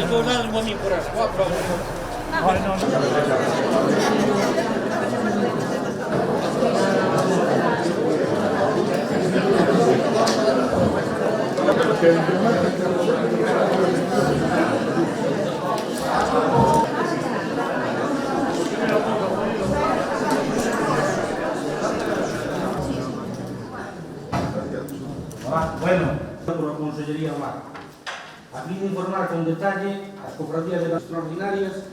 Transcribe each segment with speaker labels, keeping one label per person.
Speaker 1: Estou dando unha min por as 4 horas. Bueno, por a Consellería do Mar. A fin de informar con detalle as cofradías de las extraordinarias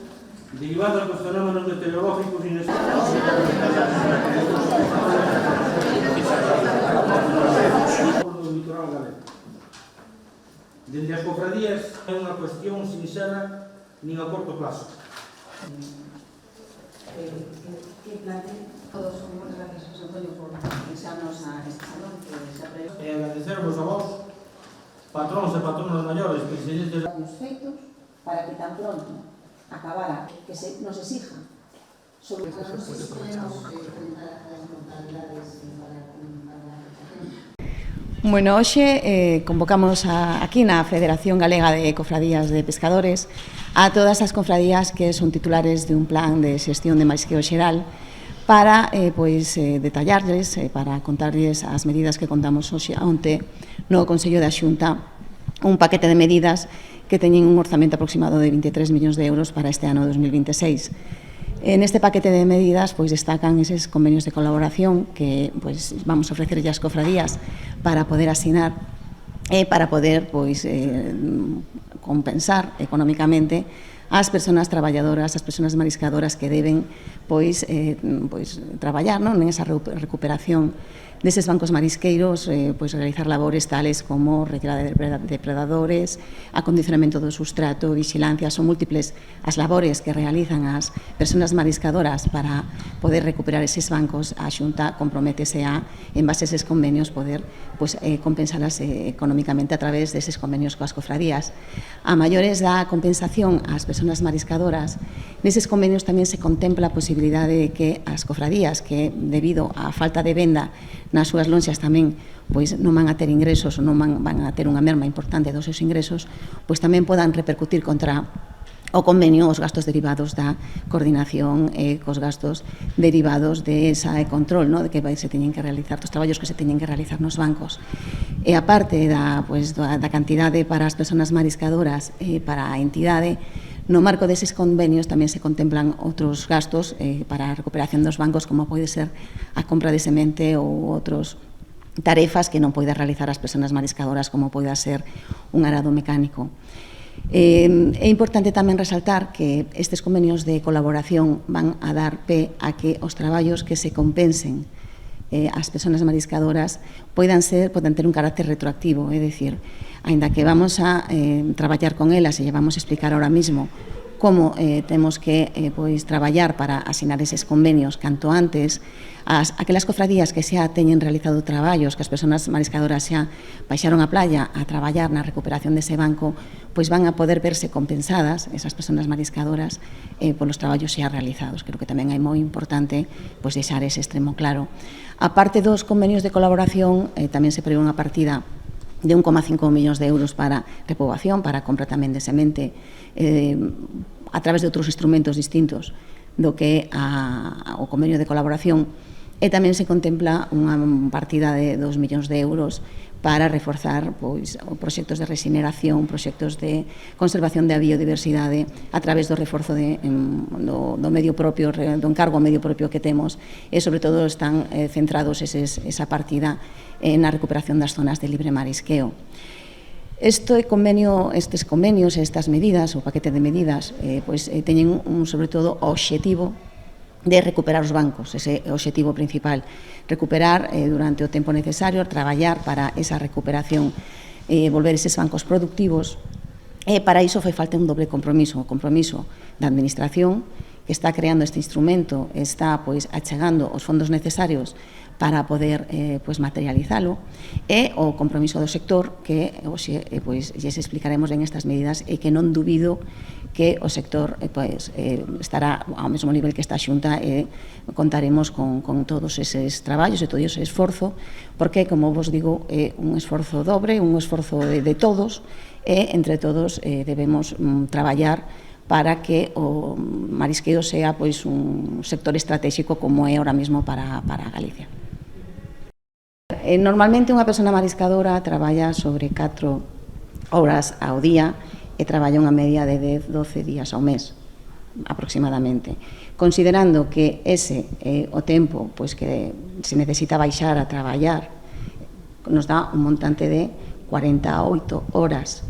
Speaker 1: derivadas dos fenómenos meteorológicos inesperados do litoral galego. Dende as cofradías é unha cuestión sincera nin a corto plazo.
Speaker 2: Que plante todos somos gracias a José Antonio por pensarnos a este salón que se apreció.
Speaker 1: E agradecervos a vos, patróns e patronas maiores, presidentes
Speaker 2: Os feitos para que tan pronto acabara que nos exija sobre os que podemos enfrentar as mortalidades para
Speaker 3: Bueno, hoxe convocamos aquí na Federación Galega de Cofradías de Pescadores a todas as cofradías que son titulares de un plan de xestión de marisqueo xeral para detallarles, para contarles as medidas que contamos hoxe onte no Consello da Xunta, un paquete de medidas que teñen un orzamento aproximado de 23 millóns de euros para este ano 2026. En este paquete de medidas destacan eses convenios de colaboración que vamos a ofrecer as cofradías para poder asinar e para poder compensar económicamente ás persoas traballadoras, ás persoas mariscadoras que deben traballar nesa recuperación deses bancos marisqueiros, realizar labores tales como retirada de depredadores, acondicionamento do sustrato, vigilancia. Son múltiples as labores que realizan as persoas mariscadoras para poder recuperar eses bancos. A Xunta comprométese a, en base a eses convenios, poder compensalas económicamente a través deses convenios coas cofradías. A maiores da compensación ás persoas mariscadoras, neses convenios tamén se contempla a posibilidade de que as cofradías que, debido á falta de venda nas súas lonxas tamén non van a ter ingresos ou non van a ter unha merma importante dos seus ingresos, tamén podan repercutir contra o convenio os gastos derivados da coordinación e cos gastos derivados de esa control, de que se teñen que realizar, dos traballos que se teñen que realizar nos bancos. E a parte da cantidade para as persoas mariscadoras e para a entidade, no marco deses convenios tamén se contemplan outros gastos para a recuperación dos bancos, como pode ser a compra de semente ou outros tarefas que non poida realizar as persoas mariscadoras, como poida ser un arado mecánico. É importante tamén resaltar que estes convenios de colaboración van a dar pé a que os traballos que se compensen as persoas mariscadoras poden ter un carácter retroactivo, é dicir, aínda que vamos a traballar con elas e lle vamos a explicar ahora mismo como temos que traballar para asinar eses convenios canto antes, aquelas cofradías que xa teñen realizado traballos, que as persoas mariscadoras xa baixaron a playa a traballar na recuperación dese banco, van a poder verse compensadas, esas persoas mariscadoras, polos traballos xa realizados. Creo que tamén é moi importante deixar ese extremo claro. A parte dos convenios de colaboración, tamén se prevé unha partida de 1,5 millóns de euros para repoboación, para compra tamén de semente, a través de outros instrumentos distintos do que o convenio de colaboración, e tamén se contempla unha partida de 2 millóns de euros para reforzar proxectos de regeneración, proxectos de conservación da biodiversidade a través do reforzo do medio propio, do encargo ao medio propio que temos, e sobre todo están centrados esa partida na recuperación das zonas de libre marisqueo. Estes convenios, estas medidas, o paquete de medidas, teñen sobre todo o obxectivo de recuperar os bancos, ese é o obxectivo principal, recuperar durante o tempo necesario, traballar para esa recuperación, volver eses bancos productivos, e para iso fai falta un doble compromiso, o compromiso da Administración, que está creando este instrumento, está achegando os fondos necesarios para poder materializalo, e o compromiso do sector, que lles explicaremos en estas medidas, e que non dubido que o sector estará ao mesmo nivel que esta Xunta e contaremos con todos eses traballos e todo ese esforzo, porque, como vos digo, é un esforzo dobre, un esforzo de todos, e entre todos debemos traballar para que o marisqueo sea un sector estratégico como é ahora mesmo para Galicia. Normalmente unha persona mariscadora traballa sobre 4 horas ao día e traballa unha media de 10-12 días ao mes, aproximadamente. Considerando que ese o tempo que se necesita baixar a traballar, nos dá un montante de 48 horas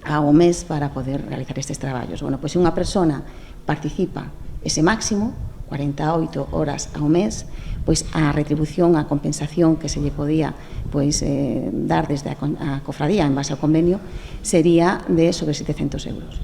Speaker 3: ao mes para poder realizar estes traballos. Bueno, pois se unha persona participa ese máximo, 48 horas ao mes, pois a retribución, a compensación que se lle podía dar desde a cofradía en base ao convenio sería de sobre 700 euros.